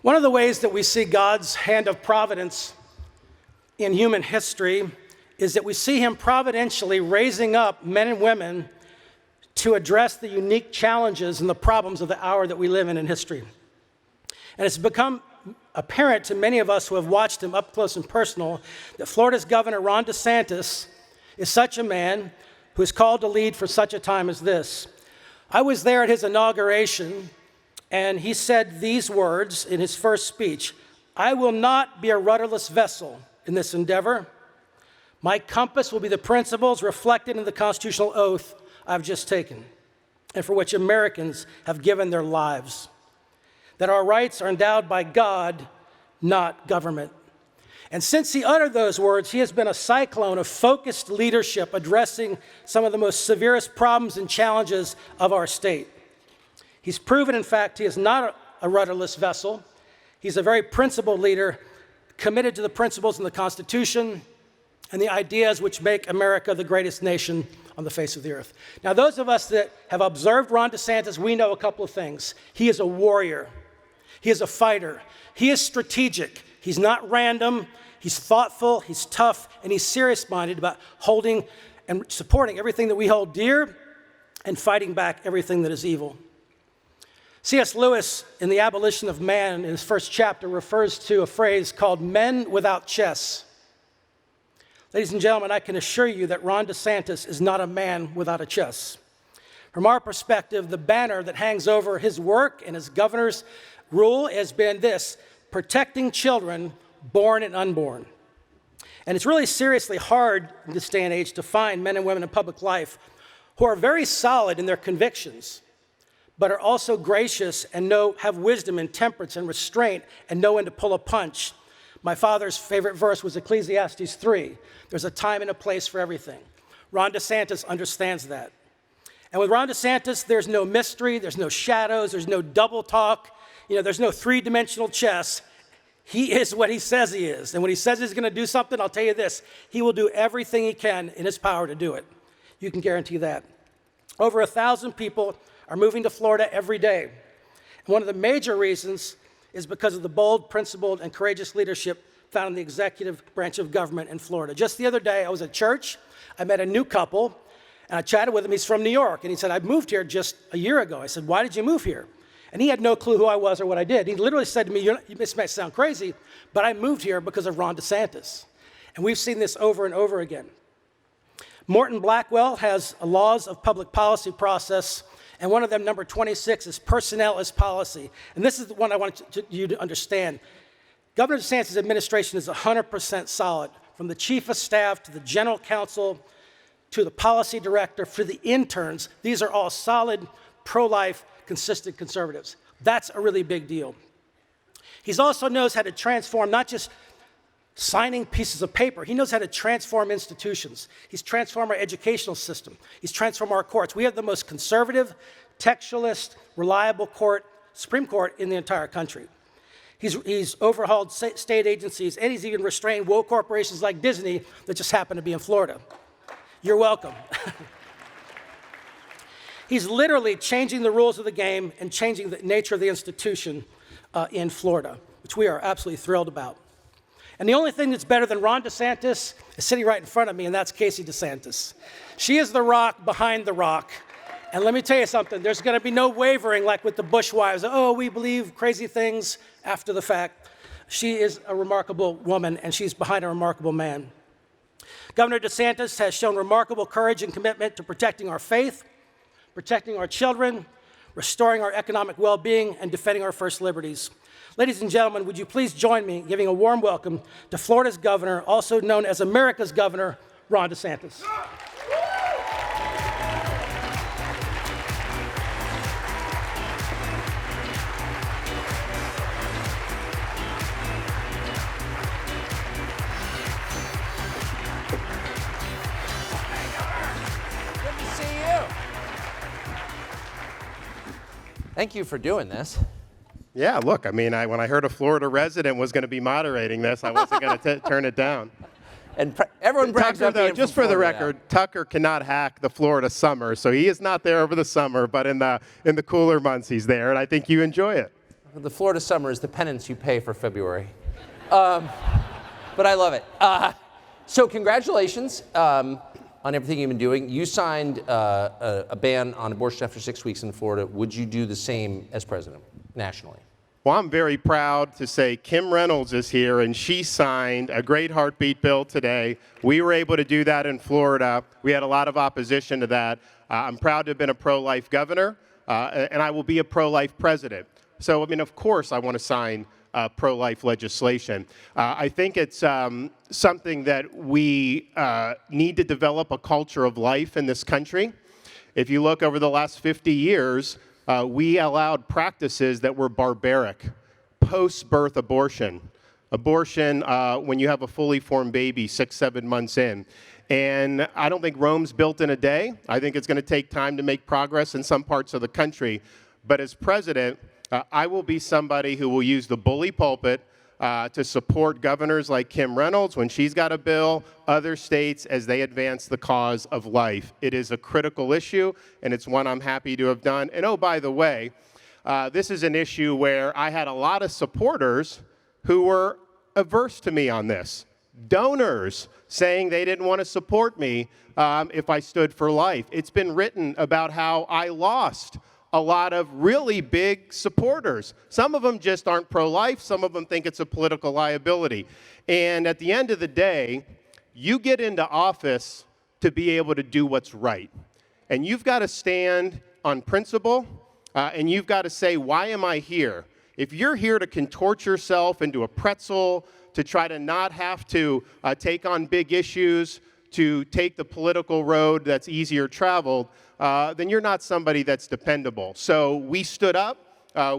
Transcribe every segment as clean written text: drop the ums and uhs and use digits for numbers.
One of the ways that we see God's hand of providence in human history is that we see him providentially raising up men and women to address the unique challenges and the problems of the hour that we live in history. And it's become apparent to many of us who have watched him up close and personal that Florida's Governor Ron DeSantis is such a man who is called to lead for such a time as this. I was there at his inauguration, and he said these words in his first speech: "I will not be a rudderless vessel in this endeavor. My compass will be the principles reflected in the constitutional oath I've just taken, and for which Americans have given their lives. That our rights are endowed by God, not government." And since he uttered those words, he has been a cyclone of focused leadership addressing some of the most severest problems and challenges of our state. He's proven, in fact, he is not a rudderless vessel. He's a very principled leader, committed to the principles in the Constitution and the ideas which make America the greatest nation on the face of the earth. Now, those of us that have observed Ron DeSantis, we know a couple of things. He is a warrior. He is a fighter. He is strategic. He's not random. He's thoughtful. He's tough. And he's serious-minded about holding and supporting everything that we hold dear and fighting back everything that is evil. C.S. Lewis, in The Abolition of Man, in his first chapter, refers to a phrase called men without chess. Ladies and gentlemen, I can assure you that Ron DeSantis is not a man without a chess. From our perspective, the banner that hangs over his work and his governor's rule has been this: protecting children, born and unborn. And it's really seriously hard in this day and age to find men and women in public life who are very solid in their convictions, but are also gracious and have wisdom and temperance and restraint and know when to pull a punch. My father's favorite verse was Ecclesiastes 3. There's a time and a place for everything. Ron DeSantis understands that. And with Ron DeSantis, there's no mystery, there's no shadows, there's no double talk, there's no three-dimensional chess. He is what he says he is. And when he says he's going to do something, I'll tell you this: he will do everything he can in his power to do it. You can guarantee that. Over 1,000 people are moving to Florida every day. And one of the major reasons is because of the bold, principled, and courageous leadership found in the executive branch of government in Florida. Just the other day, I was at church. I met a new couple, and I chatted with him. He's from New York, and he said, "I moved here just a year ago." I said, "Why did you move here?" And he had no clue who I was or what I did. He literally said to me, "This might sound crazy, but I moved here because of Ron DeSantis." And we've seen this over and over again. Morton Blackwell has a laws of public policy process, and one of them, number 26, is personnel as policy. And this is the one I want you to understand. Governor DeSantis' administration is 100% solid, from the chief of staff to the general counsel to the policy director, for the interns. These are all solid, pro-life, consistent conservatives. That's a really big deal. He also knows how to transform, not just signing pieces of paper. He knows how to transform institutions. He's transformed our educational system. He's transformed our courts. We have the most conservative, textualist, reliable Supreme Court in the entire country. He's overhauled state agencies, and he's even restrained woke corporations like Disney that just happen to be in Florida. You're welcome. He's literally changing the rules of the game and changing the nature of the institution in Florida, which we are absolutely thrilled about. And the only thing that's better than Ron DeSantis is sitting right in front of me, and that's Casey DeSantis. She is the rock behind the rock. And let me tell you something, there's going to be no wavering like with the Bush wives. Oh, we believe crazy things after the fact. She is a remarkable woman, and she's behind a remarkable man. Governor DeSantis has shown remarkable courage and commitment to protecting our faith, protecting our children, restoring our economic well-being, and defending our first liberties. Ladies and gentlemen, would you please join me in giving a warm welcome to Florida's governor, also known as America's governor, Ron DeSantis. Thank you for doing this. Yeah, look, when I heard a Florida resident was going to be moderating this, I wasn't going to turn it down. And everyone brags Tucker, about being just from for the Florida record, now. Tucker cannot hack the Florida summer, so he is not there over the summer, but in the cooler months he's there, and I think you enjoy it. The Florida summer is the penance you pay for February. But I love it. So congratulations on everything you've been doing. You signed a ban on abortion after 6 weeks in Florida. Would you do the same as president nationally? Well, I'm very proud to say Kim Reynolds is here, and she signed a great heartbeat bill today. We were able to do that in Florida. We had a lot of opposition to that. I'm proud to have been a pro-life governor, and I will be a pro-life president. So, I mean, of course, I want to sign pro-life legislation. I think it's something that we need to develop a culture of life in this country. If you look over the last 50 years, we allowed practices that were barbaric. Post-birth abortion. Abortion when you have a fully formed baby 6-7 months in. And I don't think Rome's built in a day. I think it's going to take time to make progress in some parts of the country. But as president, I will be somebody who will use the bully pulpit to support governors like Kim Reynolds when she's got a bill, other states as they advance the cause of life. It is a critical issue, and it's one I'm happy to have done. And oh, by the way, this is an issue where I had a lot of supporters who were averse to me on this. Donors saying they didn't want to support me if I stood for life. It's been written about how I lost a lot of really big supporters. Some of them just aren't pro-life. Some of them think it's a political liability. And at the end of the day, you get into office to be able to do what's right. And you've got to stand on principle, and you've got to say, why am I here? If you're here to contort yourself into a pretzel, to try to not have to take on big issues, to take the political road that's easier traveled, then you're not somebody that's dependable. So we stood up.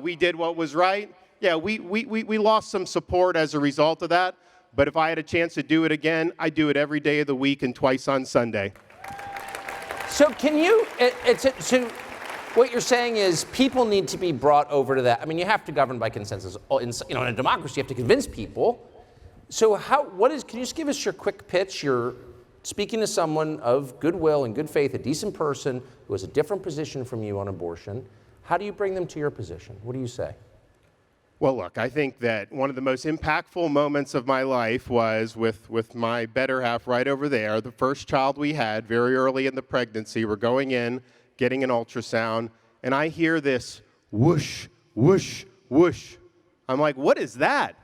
We did what was right. Yeah, we lost some support as a result of that. But if I had a chance to do it again, I'd do it every day of the week and twice on Sunday. So can you, so what you're saying is people need to be brought over to that. I mean, you have to govern by consensus. In a democracy, you have to convince people. So can you just give us your quick pitch? You're speaking to someone of goodwill and good faith, a decent person who has a different position from you on abortion. How do you bring them to your position? What do you say? Well, look, I think that one of the most impactful moments of my life was with my better half right over there, the first child we had very early in the pregnancy. We're going in, getting an ultrasound, and I hear this whoosh, whoosh, whoosh. I'm like, what is that?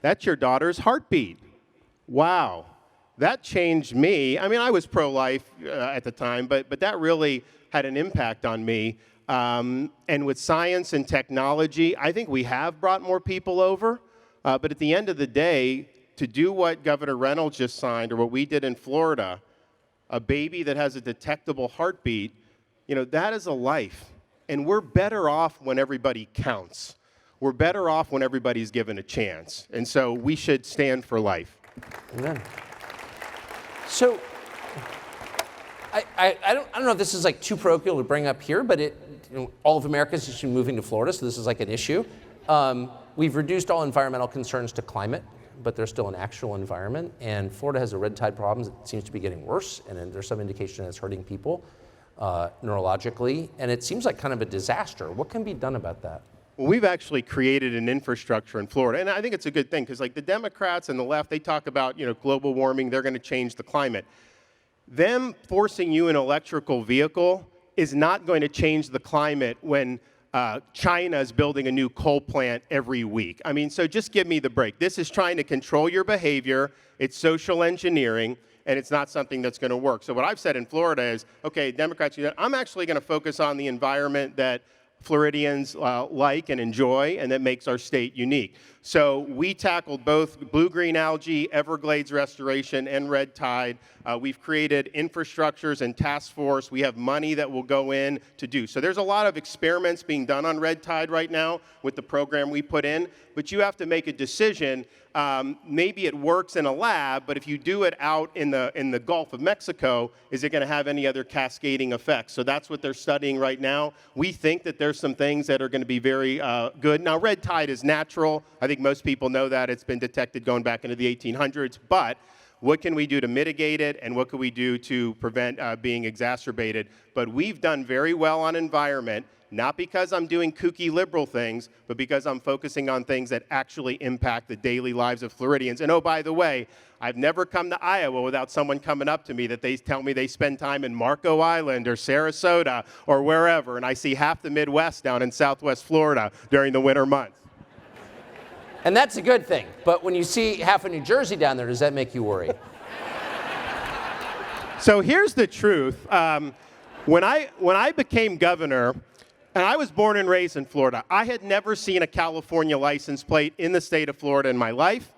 That's your daughter's heartbeat. Wow. That changed me. I mean, I was pro-life at the time, but that really had an impact on me. And with science and technology, I think we have brought more people over. But at the end of the day, to do what Governor Reynolds just signed, or what we did in Florida, a baby that has a detectable heartbeat, that is a life. And we're better off when everybody counts. We're better off when everybody's given a chance. And so we should stand for life. Amen. So, I don't know if this is like too parochial to bring up here, but all of America is moving to Florida, so this is like an issue. We've reduced all environmental concerns to climate, but there's still an actual environment, and Florida has a red tide problem that seems to be getting worse, and there's some indication that it's hurting people neurologically, and it seems like kind of a disaster. What can be done about that? Well, we've actually created an infrastructure in Florida, and I think it's a good thing, because like the Democrats and the left, they talk about global warming, they're going to change the climate. Them forcing you an electrical vehicle is not going to change the climate when China is building a new coal plant every week. I mean, so just give me the break. This is trying to control your behavior. It's social engineering, and it's not something that's going to work. So what I've said in Florida is, okay, Democrats, I'm actually going to focus on the environment that Floridians like and enjoy, and that makes our state unique. So we tackled both blue-green algae, Everglades restoration, and red tide. We've created infrastructures and task force. We have money that will go in to do. So there's a lot of experiments being done on red tide right now with the program we put in, but you have to make a decision. Maybe it works in a lab, but if you do it out in the Gulf of Mexico, is it going to have any other cascading effects? So that's what they're studying right now. We think that there's some things that are going to be very good. Now, red tide is natural. I think most people know that. It's been detected going back into the 1800s. But what can we do to mitigate it, and what can we do to prevent being exacerbated? But we've done very well on environment. not because I'm doing kooky liberal things, but because I'm focusing on things that actually impact the daily lives of Floridians. And oh, by the way, I've never come to Iowa without someone coming up to me that they tell me they spend time in Marco Island or Sarasota or wherever, and I see half the Midwest down in Southwest Florida during the winter months. And that's a good thing. But when you see half of New Jersey down there, does that make you worry? So here's the truth. When I became governor, and I was born and raised in Florida, I had never seen a California license plate in the state of Florida in my life.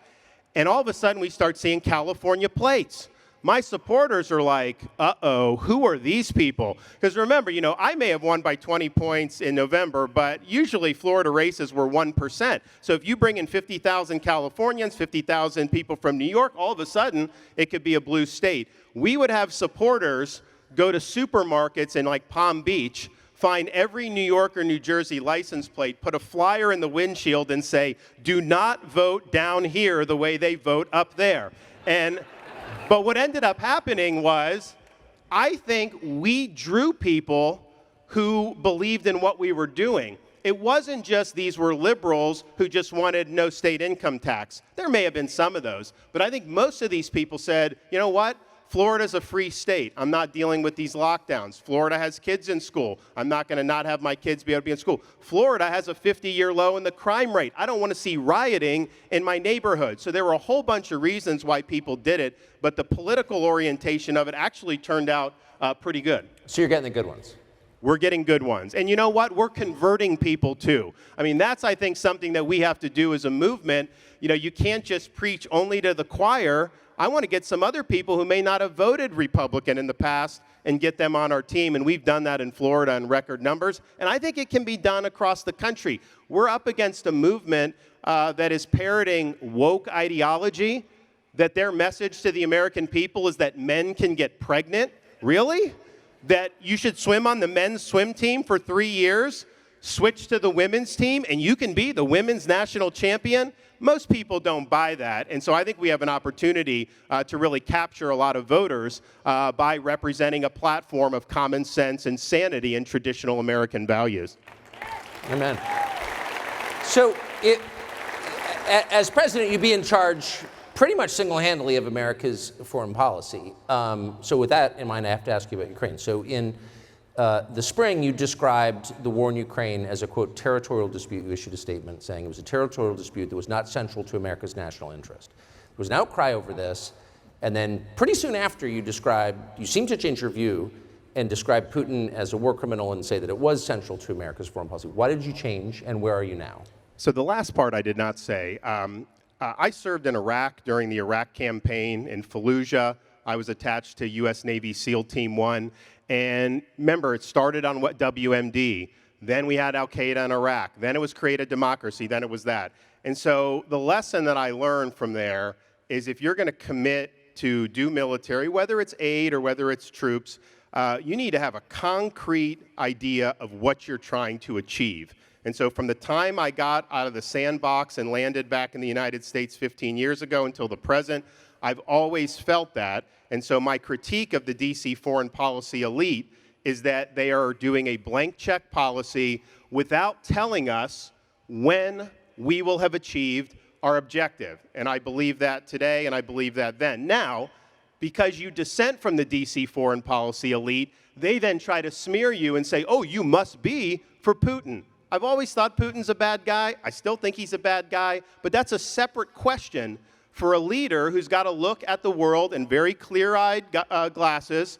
And all of a sudden, we start seeing California plates. My supporters are like, uh-oh, who are these people? Because remember, I may have won by 20 points in November, but usually Florida races were 1%. So if you bring in 50,000 Californians, 50,000 people from New York, all of a sudden, it could be a blue state. We would have supporters go to supermarkets in like Palm Beach, find every New York or New Jersey license plate, put a flyer in the windshield and say, do not vote down here the way they vote up there. But what ended up happening was, I think we drew people who believed in what we were doing. It wasn't just these were liberals who just wanted no state income tax. There may have been some of those, but I think most of these people said, you know what? Florida's a free state. I'm not dealing with these lockdowns. Florida has kids in school. I'm not going to not have my kids be able to be in school. Florida has a 50-year low in the crime rate. I don't want to see rioting in my neighborhood. So there were a whole bunch of reasons why people did it, but the political orientation of it actually turned out pretty good. So you're getting the good ones. We're getting good ones. And you know what? We're converting people too. I mean, that's, I think, something that we have to do as a movement. You can't just preach only to the choir. I want to get some other people who may not have voted Republican in the past and get them on our team, and we've done that in Florida in record numbers, and I think it can be done across the country. We're up against a movement that is parroting woke ideology, that their message to the American people is that men can get pregnant. Really? That you should swim on the men's swim team for 3 years, switch to the women's team, and you can be the women's national champion? Most people don't buy that, and so I think we have an opportunity to really capture a lot of voters by representing a platform of common sense and sanity and traditional American values. Amen. So, as president, you'd be in charge pretty much single-handedly of America's foreign policy. So with that in mind, I have to ask you about Ukraine. So in the spring, you described the war in Ukraine as a, quote, territorial dispute. You issued a statement saying it was a territorial dispute that was not central to America's national interest. There was an outcry over this, and then pretty soon after you seemed to change your view and describe Putin as a war criminal and say that it was central to America's foreign policy. Why did you change, and where are you now? So the last part I did not say. I served in Iraq during the Iraq campaign in Fallujah. I was attached to U.S. Navy SEAL Team 1. And remember, it started on what WMD. Then we had Al-Qaeda in Iraq. Then it was create a democracy. Then it was that. And so the lesson that I learned from there is if you're going to commit to do military, whether it's aid or whether it's troops, you need to have a concrete idea of what you're trying to achieve. And so from the time I got out of the sandbox and landed back in the United States 15 years ago until the present, I've always felt that. And so my critique of the DC foreign policy elite is that they are doing a blank check policy without telling us when we will have achieved our objective. And I believe that today, and I believe that then. Now, because you dissent from the DC foreign policy elite, they then try to smear you and say, oh, you must be for Putin. I've always thought Putin's a bad guy. I still think he's a bad guy. But that's a separate question for a leader who's got to look at the world in very clear-eyed glasses.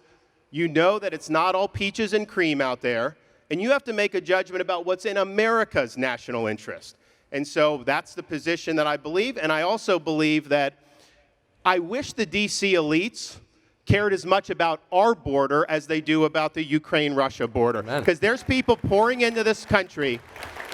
You know that it's not all peaches and cream out there. And you have to make a judgment about what's in America's national interest. And so that's the position that I believe. And I also believe that I wish the DC elites cared as much about our border as they do about the Ukraine-Russia border. Because there's people pouring into this country.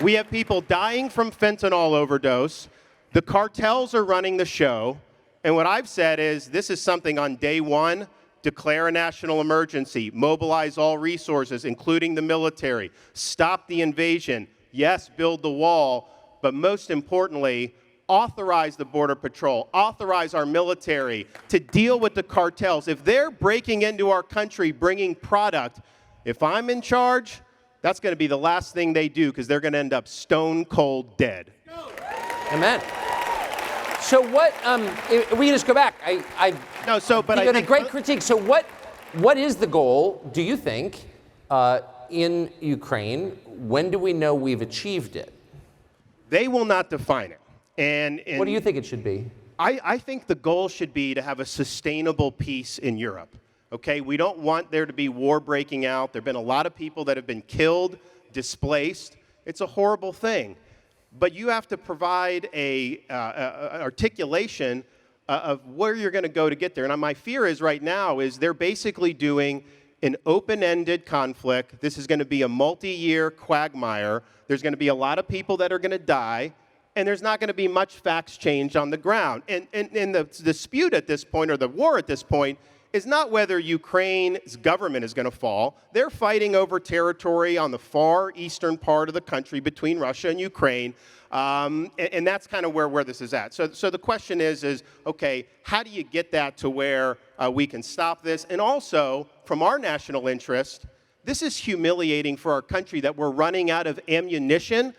We have people dying from fentanyl overdose. The cartels are running the show. And what I've said is this is something on day one, declare a national emergency, mobilize all resources, including the military, stop the invasion, yes, build the wall, but most importantly, authorize the Border Patrol, authorize our military to deal with the cartels. If they're breaking into our country, bringing product, if I'm in charge, That's going to be the last thing they do because they're going to end up stone cold dead. Amen. So what? We can just go back. No, so but you I got a think great critique. So what is the goal? Do you think in Ukraine? When do we know we've achieved it? they will not define it. And what do you think it should be? I think the goal should be to have a sustainable peace in Europe. Okay, we don't want there to be war breaking out. There have been a lot of people that have been killed, displaced. It's a horrible thing. But you have to provide an articulation of where you're going to go to get there. And my fear is right now is they're basically doing an open-ended conflict. This is going to be a multi-year quagmire. There's going to be a lot of people that are going to die, and there's not going to be much facts change on the ground. And the dispute at this point, or the war at this point, is not whether Ukraine's government is going to fall. They're fighting over territory on the far eastern part of the country between Russia and Ukraine, and that's kind of where this is at. So the question is, okay, how do you get that to where we can stop this? And also, from our national interest, this is humiliating for our country that we're running out of ammunition.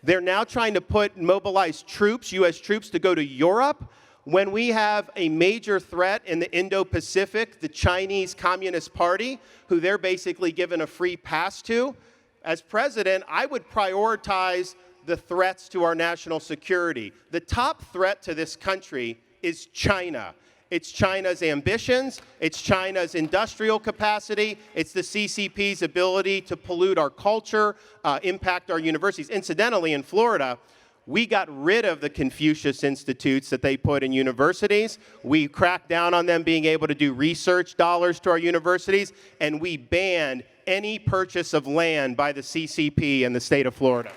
They're now trying to mobilize troops, U.S. troops, to go to Europe when we have a major threat in the Indo-Pacific, the Chinese Communist Party, who they're basically given a free pass to. As president, I would prioritize the threats to our national security. The top threat to this country is China. It's China's ambitions, it's China's industrial capacity, it's the CCP's ability to pollute our culture, impact our universities. Incidentally, in Florida, we got rid of the Confucius Institutes that they put in universities. We cracked down on them being able to do research dollars to our universities, and we banned any purchase of land by the CCP in the state of Florida.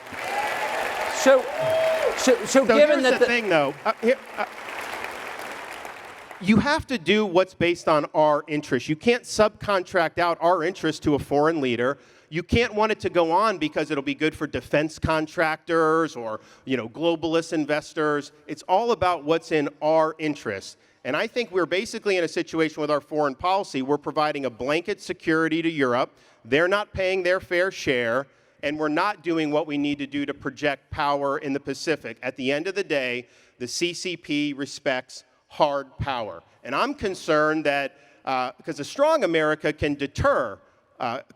So given here's that the thing, though. You have to do what's based on our interests. You can't subcontract out our interests to a foreign leader. You can't want it to go on because it'll be good for defense contractors or, globalist investors. It's all about what's in our interests. And I think we're basically in a situation with our foreign policy. We're providing a blanket security to Europe. They're not paying their fair share, and we're not doing what we need to do to project power in the Pacific. At the end of the day, the CCP respects hard power. And I'm concerned that because a strong America can deter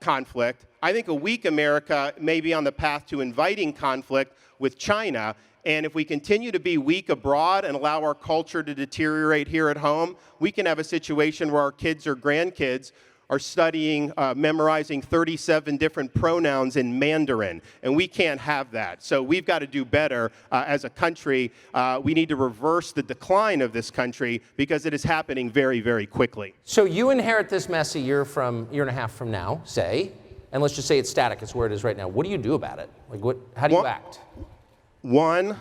conflict, I think a weak America may be on the path to inviting conflict with China. And if we continue to be weak abroad and allow our culture to deteriorate here at home, we can have a situation where our kids or grandkids are studying, memorizing 37 different pronouns in Mandarin, and we can't have that. So we've got to do better as a country. We need to reverse the decline of this country because it is happening very, very quickly. So you inherit this mess a year and a half from now, say, and let's just say it's static, it's where it is right now. What do you do about it? How do you act? One,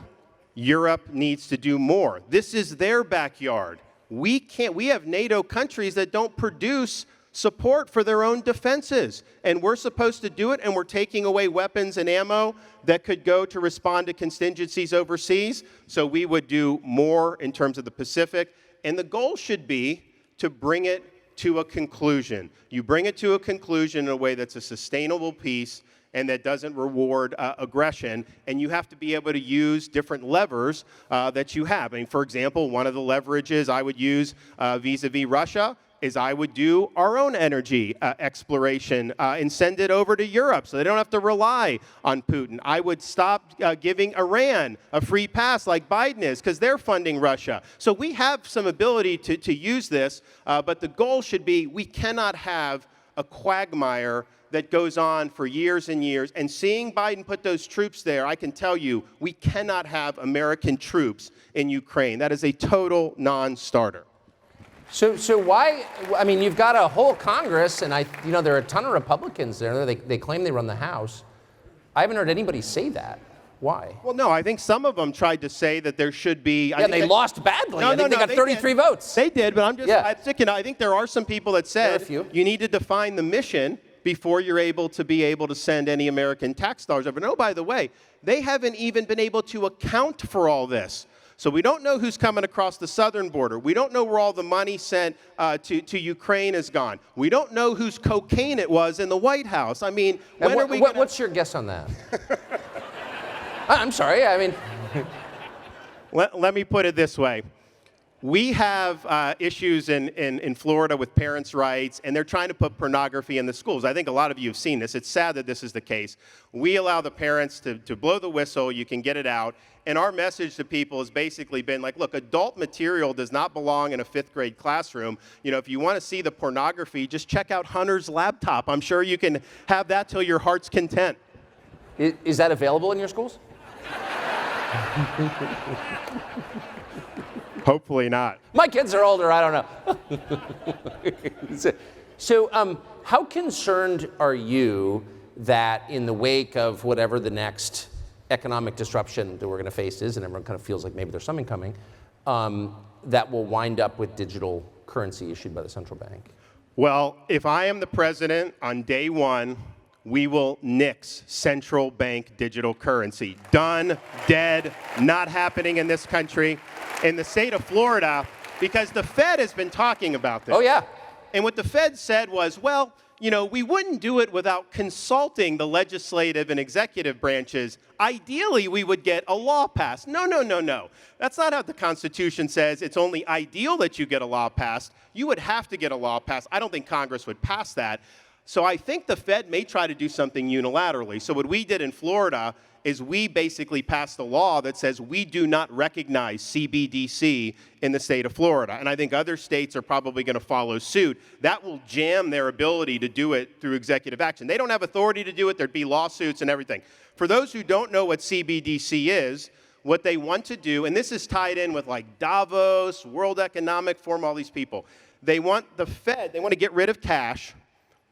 Europe needs to do more. This is their backyard. We have NATO countries that don't produce support for their own defenses, and we're supposed to do it, and we're taking away weapons and ammo that could go to respond to contingencies overseas. So we would do more in terms of the Pacific, and the goal should be to bring it to a conclusion. You bring it to a conclusion in a way that's a sustainable peace and that doesn't reward aggression, and you have to be able to use different levers that you have. I mean, for example, one of the leverages I would use vis-a-vis Russia is I would do our own energy exploration and send it over to Europe so they don't have to rely on Putin. I would stop giving Iran a free pass like Biden is because they're funding Russia. So we have some ability to use this, but the goal should be we cannot have a quagmire that goes on for years and years. And seeing Biden put those troops there, I can tell you, we cannot have American troops in Ukraine. That is a total non-starter. So why, I mean, you've got a whole Congress, and there are a ton of Republicans there. They claim they run the House. I haven't heard anybody say that. Why? Well, no, I think some of them tried to say that there should be. Yeah, they lost badly. I think they got 33 votes. They did, but I think there are some people that said you need to define the mission before you're able to send any American tax dollars over. And oh, by the way, they haven't even been able to account for all this. So we don't know who's coming across the southern border. We don't know where all the money sent to Ukraine is gone. We don't know whose cocaine it was in the White House. I mean, what's your guess on that? I'm sorry, I mean... Let me put it this way. We have issues in Florida with parents' rights, and they're trying to put pornography in the schools. I think a lot of you have seen this. It's sad that this is the case. We allow the parents to blow the whistle. You can get it out. And our message to people has basically been like, look, adult material does not belong in a 5th grade classroom. You know, if you want to see the pornography, just check out Hunter's laptop. I'm sure you can have that till your heart's content. Is that available in your schools? Hopefully not. My kids are older, I don't know. So how concerned are you that in the wake of whatever the next economic disruption that we're going to face is, and everyone kind of feels like maybe there's something coming, that will wind up with digital currency issued by the central bank? Well, if I am the president on day one, we will nix central bank digital currency. Done, dead, not happening in this country. In the state of Florida, because the Fed has been talking about this. Oh, yeah. And what the Fed said was, well, you know, we wouldn't do it without consulting the legislative and executive branches. Ideally, we would get a law passed. No, no, no, no. That's not how the Constitution says. It's only ideal that you get a law passed. You would have to get a law passed. I don't think Congress would pass that. So I think the Fed may try to do something unilaterally. So what we did in Florida is we basically passed a law that says we do not recognize CBDC in the state of Florida. And I think other states are probably going to follow suit. That will jam their ability to do it through executive action. They don't have authority to do it. There'd be lawsuits and everything. For those who don't know what CBDC is, what they want to do, and this is tied in with like Davos, World Economic Forum, all these people. They want the Fed, they want to get rid of cash.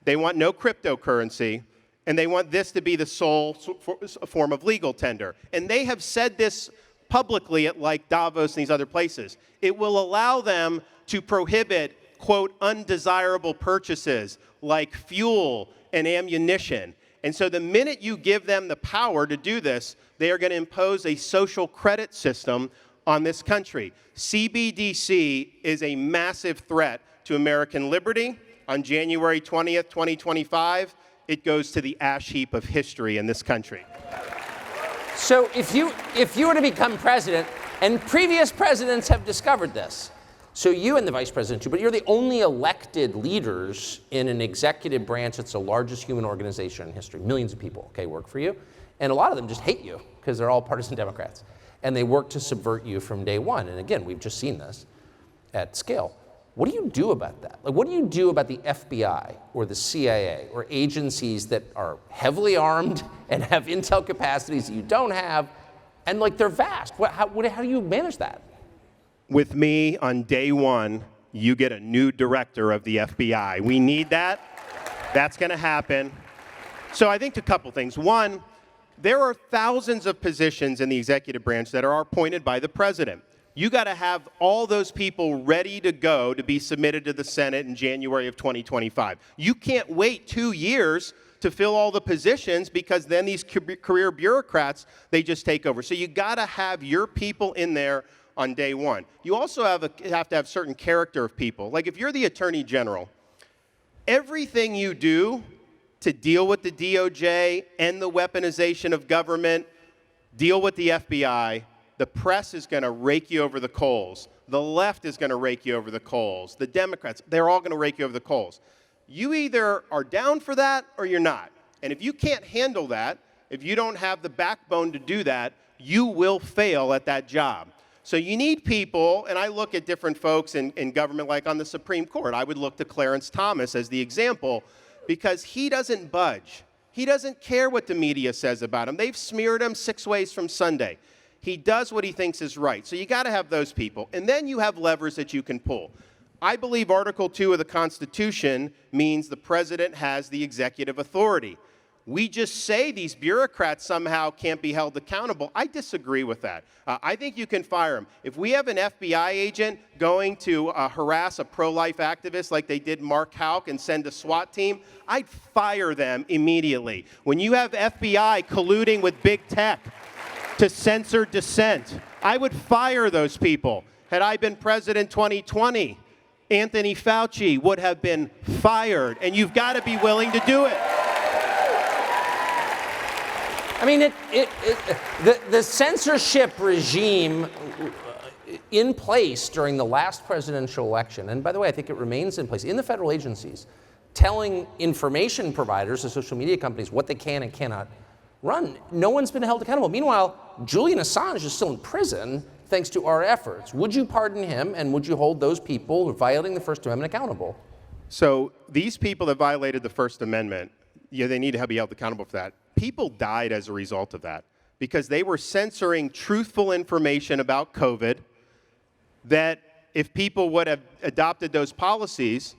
They want no cryptocurrency. And they want this to be the sole form of legal tender. And they have said this publicly at like Davos and these other places. It will allow them to prohibit, quote, undesirable purchases like fuel and ammunition. And so the minute you give them the power to do this, they are going to impose a social credit system on this country. CBDC is a massive threat to American liberty. On January 20th, 2025, it goes to the ash heap of history in this country. So if you were to become president, and previous presidents have discovered this, so you and the vice president too, but you're the only elected leaders in an executive branch that's the largest human organization in history. Millions of people, okay, work for you. And a lot of them just hate you because they're all partisan Democrats. And they work to subvert you from day one. And again, we've just seen this at scale. What do you do about that? Like, what do you do about the FBI or the CIA or agencies that are heavily armed and have intel capacities that you don't have, and like they're vast? How do you manage that? With me, on day one, you get a new director of the FBI. We need that. That's going to happen. So I think a couple things. One, there are thousands of positions in the executive branch that are appointed by the president. You got to have all those people ready to go to be submitted to the Senate in January of 2025. You can't wait 2 years to fill all the positions because then these career bureaucrats, they just take over. So you got to have your people in there on day one. You also have to have certain character of people. Like if you're the Attorney General, everything you do to deal with the DOJ, end the weaponization of government, deal with the FBI, the press is going to rake you over the coals. The left is going to rake you over the coals. The Democrats, they're all going to rake you over the coals. You either are down for that or you're not. And if you can't handle that, if you don't have the backbone to do that, you will fail at that job. So you need people, and I look at different folks in government, like on the Supreme Court. I would look to Clarence Thomas as the example because he doesn't budge. He doesn't care what the media says about him. They've smeared him 6 ways from Sunday. He does what he thinks is right. So you got to have those people. And then you have levers that you can pull. I believe Article 2 of the Constitution means the president has the executive authority. We just say these bureaucrats somehow can't be held accountable. I disagree with that. I think you can fire them. If we have an FBI agent going to harass a pro-life activist like they did Mark Houck and send a SWAT team, I'd fire them immediately. When you have FBI colluding with big tech to censor dissent, I would fire those people. Had I been president 2020, Anthony Fauci would have been fired, and you've got to be willing to do it. I mean, the censorship regime in place during the last presidential election, and by the way, I think it remains in place in the federal agencies, telling information providers, the social media companies, what they can and cannot run. No one's been held accountable. Meanwhile, Julian Assange is still in prison thanks to our efforts. Would you pardon him, and would you hold those people who are violating the First Amendment accountable? So these people that violated the First Amendment, yeah, they need to be held accountable for that. People died as a result of that because they were censoring truthful information about COVID that if people would have adopted those policies,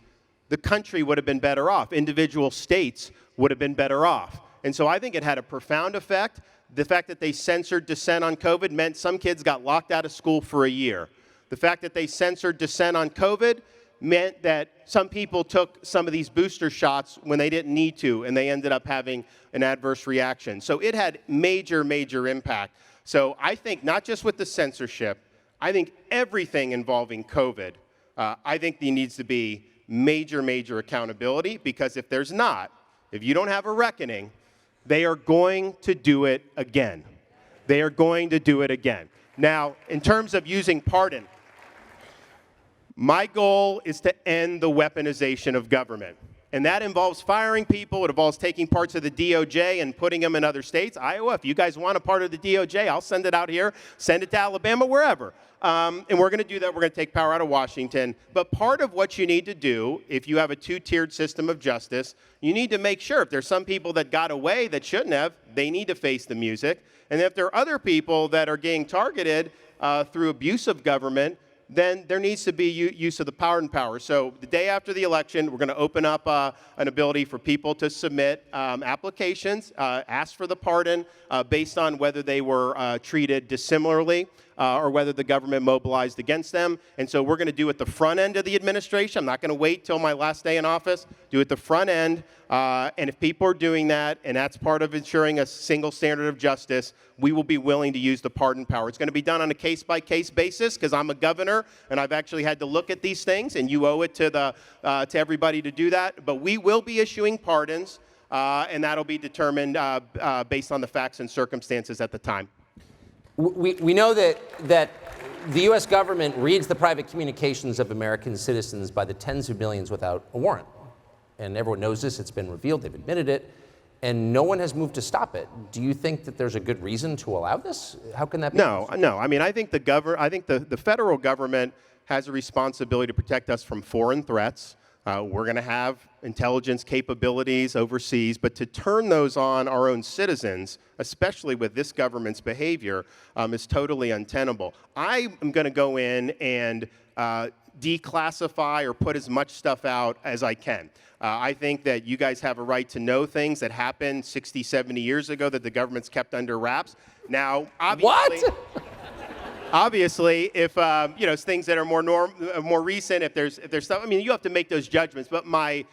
the country would have been better off. Individual states would have been better off. And so I think it had a profound effect. The fact that they censored dissent on COVID meant some kids got locked out of school for a year. The fact that they censored dissent on COVID meant that some people took some of these booster shots when they didn't need to, and they ended up having an adverse reaction. So it had major, major impact. So I think not just with the censorship, I think everything involving COVID, I think there needs to be major, major accountability, because if there's not, if you don't have a reckoning, they are going to do it again. They are going to do it again. Now, in terms of using pardon, my goal is to end the weaponization of government. And that involves firing people. It involves taking parts of the DOJ and putting them in other states. Iowa, if you guys want a part of the DOJ, I'll send it out here, send it to Alabama, wherever. And we're going to do that. We're going to take power out of Washington. But part of what you need to do, if you have a two-tiered system of justice, you need to make sure if there's some people that got away that shouldn't have, they need to face the music. And if there are other people that are getting targeted through abuse of government, then there needs to be use of the pardon power. So the day after the election, we're going to open up an ability for people to submit applications, ask for the pardon based on whether they were treated dissimilarly or whether the government mobilized against them. And so we're going to do it the front end of the administration. I'm not going to wait till my last day in office. Do it the front end. And if people are doing that, and that's part of ensuring a single standard of justice, we will be willing to use the pardon power. It's going to be done on a case-by-case basis because I'm a governor, and I've actually had to look at these things, and you owe it to everybody to do that. But we will be issuing pardons, and that'll be determined based on the facts and circumstances at the time. We know that the U.S. government reads the private communications of American citizens by the tens of millions without a warrant. And everyone knows this. It's been revealed. They've admitted it. And no one has moved to stop it. Do you think that there's a good reason to allow this? How can that be? No. I mean, I think the federal government has a responsibility to protect us from foreign threats. We're going to have intelligence capabilities overseas, but to turn those on our own citizens, especially with this government's behavior, is totally untenable. I am going to go in and declassify or put as much stuff out as I can. I think that you guys have a right to know things that happened 60, 70 years ago that the government's kept under wraps. Now, obviously, obviously, if things that are more recent, if there's stuff, I mean, you have to make those judgments. But my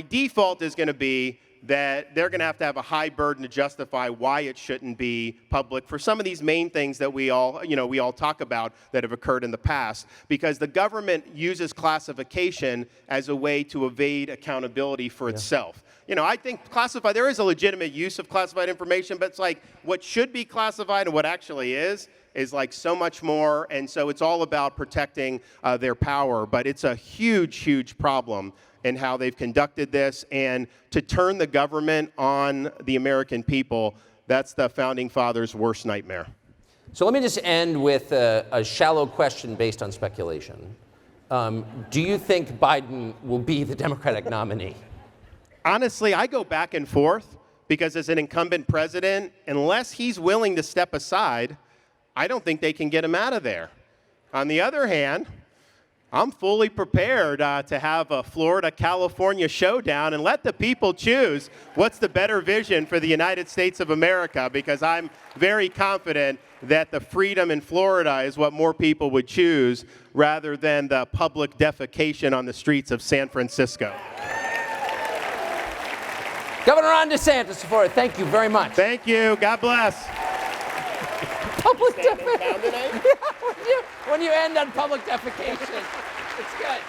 default is going to be that they're going to have a high burden to justify why it shouldn't be public for some of these main things that we all talk about that have occurred in the past, because the government uses classification as a way to evade accountability for itself. I think there is a legitimate use of classified information, but it's like what should be classified and what actually is like so much more, and so it's all about protecting their power. But it's a huge, huge problem in how they've conducted this, and to turn the government on the American people, that's the Founding Fathers' worst nightmare. So let me just end with a shallow question based on speculation. Do you think Biden will be the Democratic nominee? Honestly, I go back and forth, because as an incumbent president, unless he's willing to step aside, I don't think they can get him out of there. On the other hand, I'm fully prepared to have a Florida-California showdown and let the people choose what's the better vision for the United States of America, because I'm very confident that the freedom in Florida is what more people would choose rather than the public defecation on the streets of San Francisco. Governor Ron DeSantis, thank you very much. Thank you. God bless. Public defecation. Yeah, when you end on public defecation. It's good.